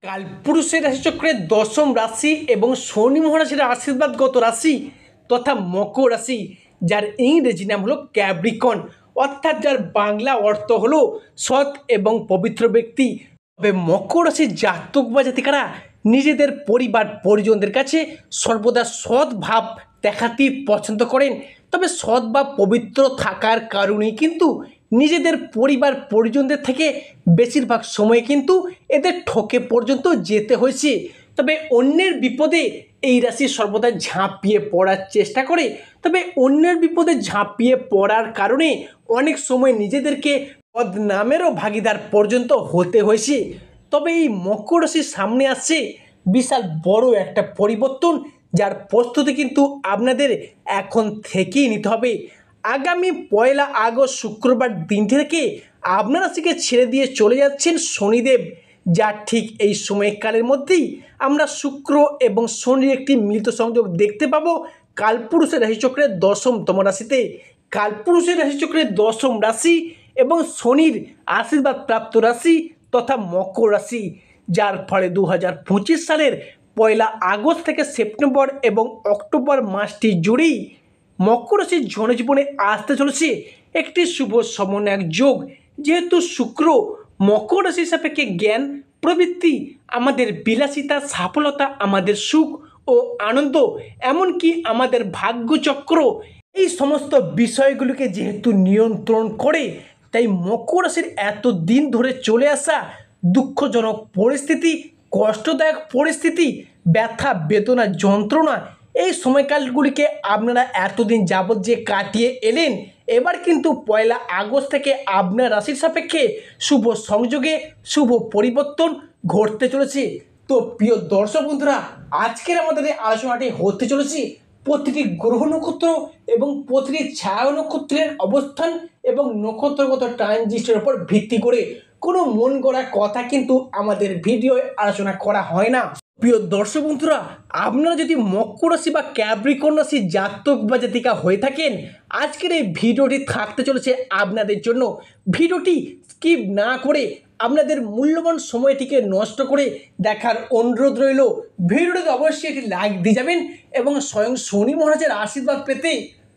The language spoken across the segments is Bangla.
কালপুরুষের রাশিচক্রের দশম রাশি এবং শনি মহারাজের আশীর্বাদগত রাশি তথা মকর রাশি, যার ইংরেজি নাম হলো ক্যাপ্রিকন, অর্থাৎ যার বাংলা অর্থ হলো সৎ এবং পবিত্র ব্যক্তি। তবে মকর রাশির জাতক বা জাতিকারা নিজেদের পরিবার পরিজনদের কাছে সর্বদা সৎ ভাব দেখাতে পছন্দ করেন। তবে সৎ বা পবিত্র থাকার কারণেই কিন্তু নিজেদের পরিবার পরিজনদের থেকে বেশিরভাগ সময় কিন্তু এদের ঠকে পর্যন্ত যেতে হয়েছে। তবে অন্যের বিপদে এই রাশি সর্বদা ঝাঁপিয়ে পড়ার চেষ্টা করে। তবে অন্যের বিপদে ঝাঁপিয়ে পড়ার কারণে অনেক সময় নিজেদেরকে বদনামেরও ভাগিদার পর্যন্ত হতে হয়েছে। তবে এই মকর রাশির সামনে আসছে বিশাল বড় একটা পরিবর্তন, যার প্রস্তুতি কিন্তু আপনাদের এখন থেকেই নিতে হবে। আগামী 1 আগস্ট শুক্রবার দিনটি থেকে আপনার রাশিকে ছেড়ে দিয়ে চলে যাচ্ছেন শনিদেব, যা ঠিক এই সময়কালের মধ্যেই আমরা শুক্র এবং শনির একটি মিলিত সংযোগ দেখতে পাবো কালপুরুষের রাশিচক্রের দশমতম রাশিতে। কালপুরুষের রাশিচক্রের দশম রাশি এবং শনির আশীর্বাদ প্রাপ্ত রাশি তথা মকর রাশি, যার ফলে 2025 সালের 1 আগস্ট থেকে সেপ্টেম্বর এবং অক্টোবর মাসটি জুড়েই মকর রাশির জনজীবনে আসতে চলেছে একটি শুভ সমন্বয়ক যোগ। যেহেতু শুক্র মকর রাশির সাপেক্ষে জ্ঞান, প্রবৃত্তি, আমাদের বিলাসিতা, সফলতা, আমাদের সুখ ও আনন্দ, এমনকি আমাদের ভাগ্যচক্র, এই সমস্ত বিষয়গুলিকে যেহেতু নিয়ন্ত্রণ করে, তাই মকর রাশির এত দিন ধরে চলে আসা দুঃখজনক পরিস্থিতি, কষ্টদায়ক পরিস্থিতি, ব্যথা বেদনা যন্ত্রণা, এই সময়কালগুলিকে আপনারা এতদিন যাবৎ যে কাটিয়ে এলেন, এবার কিন্তু 1 আগস্ট থেকে আপনার রাশির সাপেক্ষে শুভ সংযোগে শুভ পরিবর্তন ঘটতে চলেছে। তো প্রিয় দর্শক বন্ধুরা, আজকের আমাদের এই আলোচনাটি হতে চলেছে প্রতিটি গ্রহ নক্ষত্র এবং প্রতিটি ছায়া নক্ষত্রের অবস্থান এবং নক্ষত্রগত ট্রানজিস্টের উপর ভিত্তি করে। কোনো মন গড়া কথা কিন্তু আমাদের ভিডিওয় আলোচনা করা হয় না। প্রিয় দর্শক বন্ধুরা, আপনারা যদি মকর রাশি বা ক্যাপ্রিকর্ন রাশি জাতক বা জাতিকা হয়ে থাকেন, আজকের এই ভিডিওটি থাকতে চলেছে আপনাদের জন্য। ভিডিওটি স্কিপ না করে আপনাদের মূল্যবান সময়টিকে নষ্ট করে দেখার অনুরোধ রইল। ভিডিওটিতে অবশ্যই একটি লাইক দিয়ে যাবেন এবং স্বয়ং শনি মহারাজের আশীর্বাদ পেতে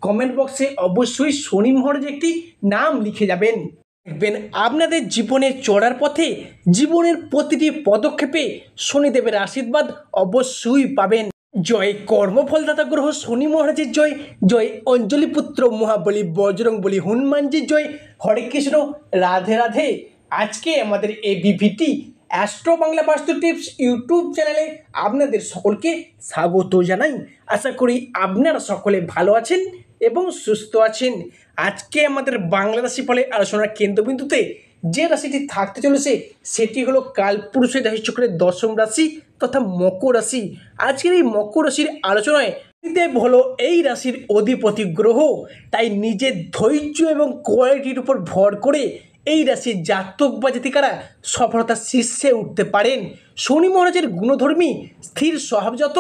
কমেন্ট বক্সে অবশ্যই শনি মহারাজের একটি নাম লিখে যাবেন। দেখবেন আপনাদের জীবনে চড়ার পথে জীবনের প্রতিটি পদক্ষেপে শনিদেবের আশীর্বাদ অবশ্যই পাবেন। জয় কর্মফলদাতা গ্রহ শনি মহারাজের জয়, জয় অঞ্জলিপুত্র মহাবলী বজরং বলী হনুমানজির জয়। হরে কৃষ্ণ, রাধে রাধে। আজকে আমাদের এই বিভিটি অ্যাস্ট্রো বাংলা বাস্তু টিপস ইউটিউব চ্যানেলে আপনাদের সকলকে স্বাগত জানাই। আশা করি আপনারা সকলে ভালো আছেন এবং সুস্থ আছেন। আজকে আমাদের বাংলা রাশি ফলে আলোচনার কেন্দ্রবিন্দুতে যে রাশিটি থাকতে চলেছে সেটি হলো কালপুরুষের রাশিচক্রের দশম রাশি তথা মকর রাশি। আজকের এই মকর রাশির আলোচনায় শনিদেব হলো এই রাশির অধিপতি গ্রহ, তাই নিজের ধৈর্য এবং কোয়ালিটির উপর ভর করে এই রাশির জাতক বা জাতিকারা সফলতার শীর্ষে উঠতে পারেন। শনি মহারাজের গুণধর্মী স্থির স্বভাবজাত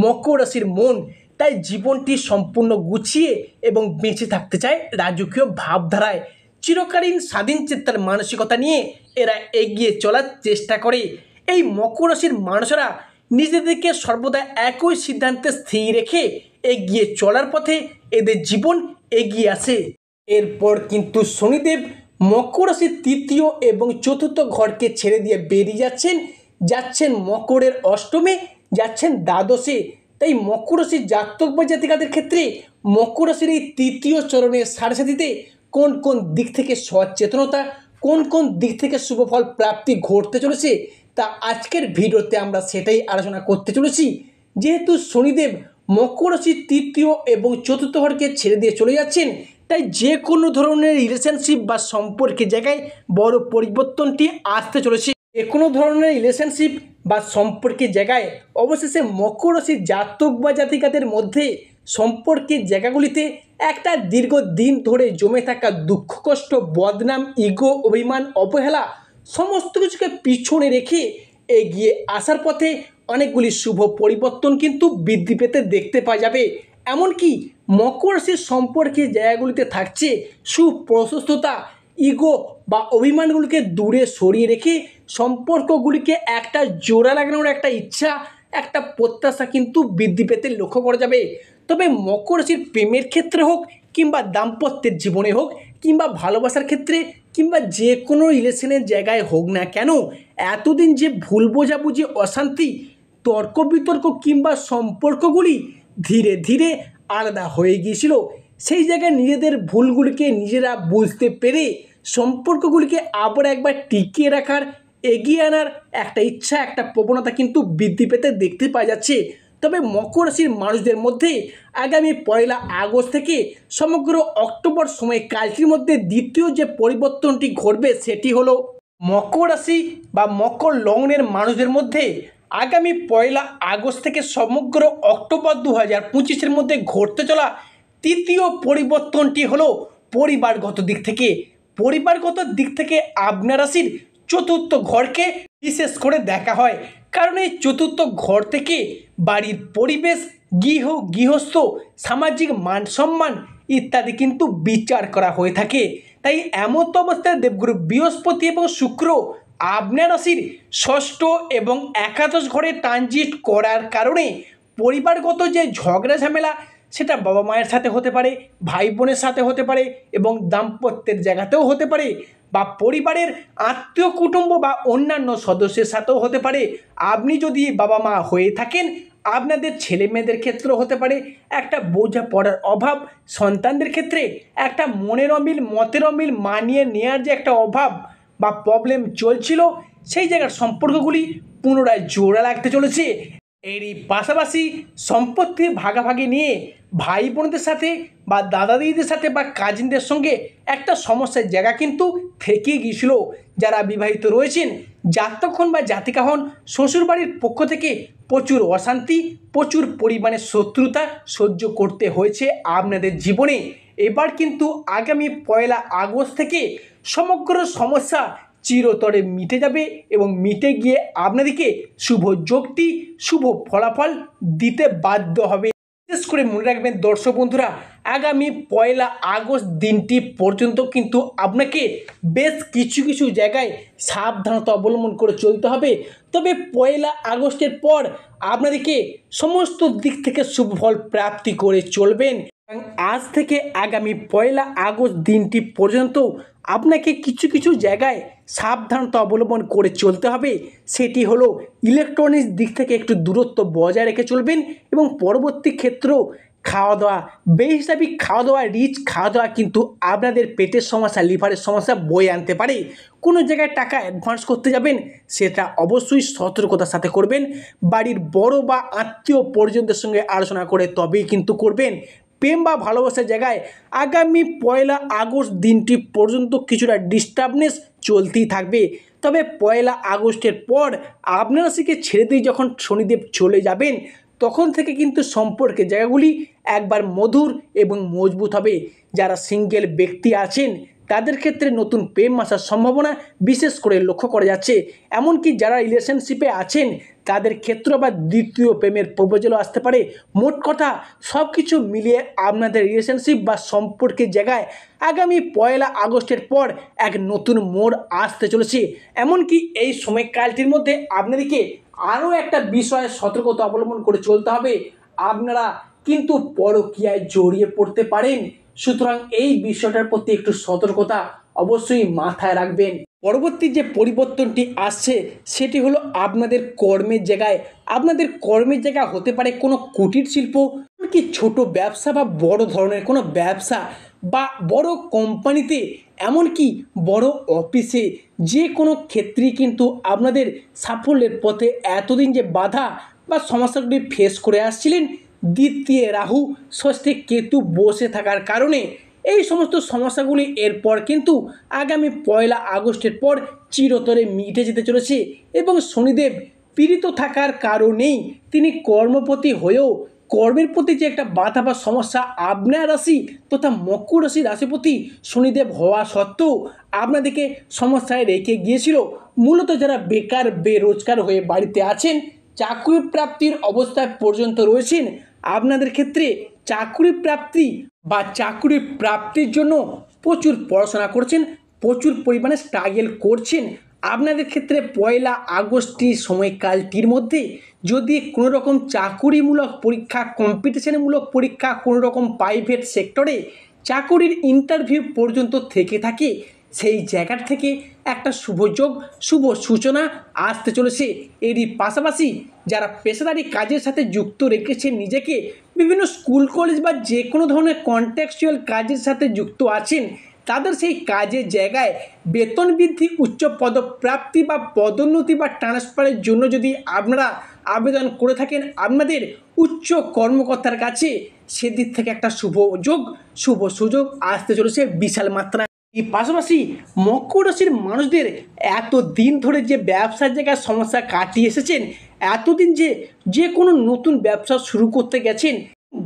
মকর রাশির মন, তাই জীবনটি সম্পূর্ণ গুছিয়ে এবং বেঁচে থাকতে চায় রাজকীয় ভাবধারায়। চিরকালীন স্বাধীন চিত্তার মানসিকতা নিয়ে এরা এগিয়ে চলার চেষ্টা করে। এই মকর রাশির মানুষেরা নিজেদেরকে সর্বদা একই সিদ্ধান্তে স্থির রেখে এগিয়ে চলার পথে এদের জীবন এগিয়ে আসে। এরপর কিন্তু শনিদেব মকর রাশির তৃতীয় এবং চতুর্থ ঘরকে ছেড়ে দিয়ে বেরিয়ে যাচ্ছেন মকরের অষ্টমে, যাচ্ছেন দ্বাদশে। তাই মকর রাশির জাতক বা জাতিকাদের ক্ষেত্রে মকর রাশির এই তৃতীয় চরণের সাথে কোন কোন দিক থেকে সচেতনতা, কোন কোন দিক থেকে শুভফল প্রাপ্তি ঘটতে চলেছে, তা আজকের ভিডিওতে আমরা সেটাই আলোচনা করতে চলেছি। যেহেতু শনিদেব মকর রাশির তৃতীয় এবং চতুর্থ ঘরকে ছেড়ে দিয়ে চলে যাচ্ছেন, তাই যে কোনো ধরনের রিলেশনশিপ বা সম্পর্কের জায়গায় বড় পরিবর্তনটি আসতে চলেছে। যে কোনো ধরনের রিলেশনশিপ বা সম্পর্কের জায়গায় অবশেষে মকর রাশির জাতক বা জাতিকাদের মধ্যে সম্পর্কের জায়গাগুলিতে একটা দীর্ঘদিন ধরে জমে থাকা দুঃখ কষ্ট, বদনাম, ইগো, অভিমান, অবহেলা সমস্ত কিছুকে পিছনে রেখে এগিয়ে আসার পথে অনেকগুলি শুভ পরিবর্তন কিন্তু বৃদ্ধি পেতে দেখতে পাওয়া যাবে। এমনকি মকর রাশির সম্পর্কের জায়গাগুলিতে থাকছে সুপ্রশস্ততা, ইগো বা অভিমানগুলিকে দূরে সরিয়ে রেখে সম্পর্কগুলিকে একটা জোড়া লাগানোর একটা ইচ্ছা, একটা প্রত্যাশা কিন্তু বৃদ্ধি পেতে লক্ষ্য করা যাবে। তবে মকর রাশির প্রেমের ক্ষেত্রে হোক কিংবা দাম্পত্যের জীবনে হোক কিংবা ভালোবাসার ক্ষেত্রে কিংবা যে কোনো রিলেশনের জায়গায় হোক না কেন, এতদিন যে ভুল বোঝাবুঝি, অশান্তি, তর্ক বিতর্ক কিংবা সম্পর্কগুলি ধীরে ধীরে আলাদা হয়ে গিয়েছিল, সেই জায়গায় নিজেদের ভুলগুলিকে নিজেরা বুঝতে পেরে সম্পর্কগুলিকে আবার একবার টিকিয়ে রাখার, এগিয়ে আনার একটা ইচ্ছা, একটা প্রবণতা কিন্তু বৃদ্ধি পেতে দেখতে পাওয়া যাচ্ছে। তবে মকর রাশির মানুষদের মধ্যে আগামী 1 আগস্ট থেকে সমগ্র অক্টোবর সময়কালটির মধ্যে দ্বিতীয় যে পরিবর্তনটি ঘটবে সেটি হলো মকর রাশি বা মকর লগ্নের মানুষদের মধ্যে আগামী 1 আগস্ট থেকে সমগ্র অক্টোবর 2025-এর মধ্যে ঘটতে চলা তৃতীয় পরিবর্তনটি হলো পরিবারগত দিক থেকে। পরিবারগত দিক থেকে আপনার রাশির চতুর্থ ঘরকে বিশেষ করে দেখা হয়, কারণ এই চতুর্থ ঘর থেকে বাড়ির পরিবেশ, গৃহস্থ, সামাজিক মান সম্মান ইত্যাদি কিন্তু বিচার করা হয়ে থাকে। তাই এমন অবস্থায় দেবগুরু বৃহস্পতি এবং শুক্র আপনার রাশির ষষ্ঠ এবং একাদশ ঘরে ট্রানজিট করার কারণে পরিবারগত যে ঝগড়া ঝামেলা, সেটা বাবা মায়ের সাথে হতে পারে, ভাই বোনের সাথে হতে পারে এবং দাম্পত্যের জায়গাতেও হতে পারে, বা পরিবারের আত্মীয় কুটুম্ব বা অন্যান্য সদস্যের সাথেও হতে পারে। আপনি যদি বাবা মা হয়ে থাকেন, আপনাদের ছেলে মেয়েদের ক্ষেত্রেও হতে পারে একটা বোঝাপড়ার অভাব, সন্তানদের ক্ষেত্রে একটা মনের অমিল, মতের অমিল, মানিয়ে নেওয়ার যে একটা অভাব বা প্রবলেম চলছিল, সেই জায়গার সম্পর্কগুলি পুনরায় জোড়া লাগতে চলেছে। এরই পাশাপাশি সম্পত্তি ভাগাভাগি নিয়ে ভাই বোনদের সাথে বা দাদা দিদিদের সাথে বা কাজিনদের সঙ্গে একটা সমস্যার জায়গা কিন্তু থেকে গিয়েছিল। যারা বিবাহিত রয়েছেন, জাতক বা জাতিকা হন, শ্বশুরবাড়ির পক্ষ থেকে প্রচুর অশান্তি, প্রচুর পরিমাণে শত্রুতা সহ্য করতে হয়েছে আপনাদের জীবনে। এবার কিন্তু আগামী 1 আগস্ট থেকে সমগ্র সমস্যা চিরতরে মিটে যাবে এবং মিটে গিয়ে আপনাদেরকে শুভ যোগটি, শুভ ফলাফল দিতে বাধ্য হবে। বিশেষ করে মনে রাখবেন দর্শক বন্ধুরা, আগামী 1 আগস্ট দিনটি পর্যন্ত কিন্তু আপনাকে বেশ কিছু কিছু জায়গায় সাবধানতা অবলম্বন করে চলতে হবে। তবে 1 আগস্টের পর আপনাদেরকে সমস্ত দিক থেকে শুভ ফল প্রাপ্তি করে চলবেন। আজ থেকে আগামী 1 আগস্ট দিনটি পর্যন্ত আপনাকে কিছু কিছু জায়গায় সাবধানতা অবলম্বন করে চলতে হবে। সেটি হলো ইলেকট্রনিক্স দিক থেকে একটু দূরত্ব বজায় রেখে চলবেন এবং পরবর্তী ক্ষেত্রেও খাওয়া দাওয়া, বেহিসাবি খাওয়া দাওয়া, রিচ খাওয়া দাওয়া কিন্তু আপনাদের পেটের সমস্যা, লিভারের সমস্যা বয়ে আনতে পারে। কোনো জায়গায় টাকা অ্যাডভান্স করতে যাবেন, সেটা অবশ্যই সতর্কতার সাথে করবেন। বাড়ির বড় বা আত্মীয় পরিজনদের সঙ্গে আলোচনা করে তবেই কিন্তু করবেন। প্রেম বা ভালোবাসার জায়গায় আগামী 1 আগস্ট দিনটি পর্যন্ত কিছুটা ডিস্টার্বনেস চলতেই থাকবে। তবে 1 আগস্টের পর আপনার রাশিকে ছেড়ে দিয়ে যখন শনিদেব চলে যাবেন, তখন থেকে কিন্তু সম্পর্কের জায়গাগুলি একবার মধুর এবং মজবুত হবে। যারা সিঙ্গেল ব্যক্তি আছেন, তাদের ক্ষেত্রে নতুন প্রেম আসার সম্ভাবনা বিশেষ করে লক্ষ্য করা যাচ্ছে। এমনকি যারা রিলেশনশিপে আছেন, তাদের ক্ষেত্রে আবার দ্বিতীয় প্রেমের প্রপোজালও আসতে পারে। মোট কথা সব কিছু মিলিয়ে আপনাদের রিলেশনশিপ বা সম্পর্কের জায়গায় আগামী 1 আগস্টের পর এক নতুন মোড় আসতে চলেছে। এমনকি এই সময়কালটির মধ্যে আপনাদেরকে আরও একটা বিষয়ে সতর্কতা অবলম্বন করে চলতে হবে। আপনারা কিন্তু পরকীয়ায় জড়িয়ে পড়তে পারেন, সুতরাং এই বিষয়টার প্রতি একটু সতর্কতা অবশ্যই মাথায় রাখবেন। পরবর্তী যে পরিবর্তনটি আসছে সেটি হলো আপনাদের কর্মের জায়গায়। আপনাদের কর্মের জায়গা হতে পারে কোনো কুটির শিল্প, কি ছোট ব্যবসা বা বড় ধরনের কোনো ব্যবসা বা বড় কোম্পানিতে, এমনকি বড় অফিসে, যে কোনো ক্ষেত্রেই কিন্তু আপনাদের সাফল্যের পথে এতদিন যে বাধা বা সমস্যাগুলি ফেস করে আসছিলেন, দ্বিতীয় রাহু ষষ্ঠে কেতু বসে থাকার কারণে এই সমস্ত সমস্যাগুলি এরপর কিন্তু আগামী 1 আগস্টের পর চিরতরে মিটে যেতে চলেছে। এবং শনিদেব পীড়িত থাকার কারণেই তিনি কর্মপতি হয়েও কর্মের প্রতি যে একটা বাধা বা সমস্যা আপনার রাশি তথা মকর রাশির রাশিপতি শনিদেব হওয়া সত্ত্বেও আপনাদেরকে সমস্যায় রেখে গিয়েছিল। মূলত যারা বেকার বেরোজগার হয়ে বাড়িতে আছেন, চাকরি প্রাপ্তির অবস্থায় পর্যন্ত রয়েছেন, আপনাদের ক্ষেত্রে চাকরি প্রাপ্তি বা চাকরি প্রাপ্তির জন্য প্রচুর পড়াশোনা করছেন, প্রচুর পরিমাণে স্ট্রাগল করছেন, আপনাদের ক্ষেত্রে 1 আগস্টটি সময়কালটির মধ্যে যদি কোনো রকম চাকুরিমূলক পরীক্ষা, কম্পিটিশনমূলক পরীক্ষা, কোনো রকম প্রাইভেট সেক্টরে চাকুরির ইন্টারভিউ পর্যন্ত থেকে থাকে, সেই জায়গাটা থেকে একটা শুভযোগ, শুভ সূচনা আসতে চলেছে। এরই পাশাপাশি যারা পেশাদারি কাজের সাথে যুক্ত রেখেছেন নিজেকে, বিভিন্ন স্কুল কলেজ বা যে কোনো ধরনের কন্ট্রাকচুয়াল কাজের সাথে যুক্ত আছেন, তাদের সেই কাজের জায়গায় বেতন বৃদ্ধি, উচ্চ পদপ্রাপ্তি বা পদোন্নতি বা ট্রান্সফারের জন্য যদি আপনারা আবেদন করে থাকেন আপনাদের উচ্চ কর্মকর্তার কাছে, সেদিক থেকে একটা শুভ যোগ, শুভ সুযোগ আসতে চলেছে বিশাল মাত্রায়। এই পাশাপাশি মকর রাশির মানুষদের এতদিন ধরে যে ব্যবসার জায়গায় সমস্যা কাটিয়ে এসেছেন, এতদিন যে কোনো নতুন ব্যবসা শুরু করতে গেছেন,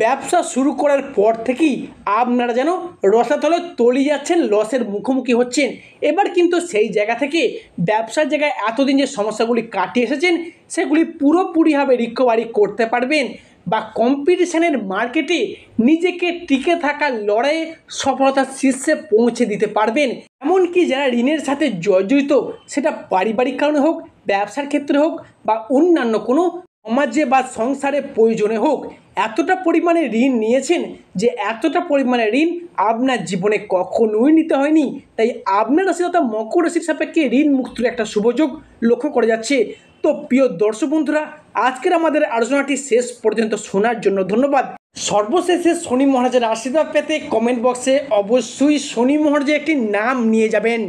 ব্যবসা শুরু করার পর থেকেই আপনারা যেন রসাতলে তলিয়ে যাচ্ছেন, লসের মুখোমুখি হচ্ছেন। এবার কিন্তু সেই জায়গা থেকে ব্যবসার জায়গায় এতদিন যে সমস্যাগুলি কাটিয়ে এসেছেন সেগুলি পুরোপুরিভাবে রিকভারি করতে পারবেন বা কম্পিটিশনের মার্কেটে নিজেকে টিকে থাকার লড়াইয়ে সফলতার শীর্ষে পৌঁছে দিতে পারবেন। এমনকি যারা ঋণের সাথে জর্জরিত, সেটা পারিবারিক কারণে হোক, ব্যবসার ক্ষেত্রে হোক বা অন্যান্য কোনো সমাজে বা সংসারে প্রয়োজনে হোক, এতটা পরিমাণে ঋণ নিয়েছেন যে এতটা পরিমাণে ঋণ আপনার জীবনে কখনোই নিতে হয়নি। তাই আপনার রাশি অর্থাৎ মকর রাশির সাপেক্ষে ঋণ মুক্তির একটা শুভযোগ লক্ষ্য করা যাচ্ছে। তো প্রিয় দর্শক বন্ধুরা, আজকের আমাদের আলোচনাটি শেষ পর্যন্ত শোনার জন্য ধন্যবাদ। সর্বশেষে শনি মহারাজের আশীর্বাদ পেতে কমেন্ট বক্সে অবশ্যই শনি মহারাজের একটি নাম নিয়ে যাবেন।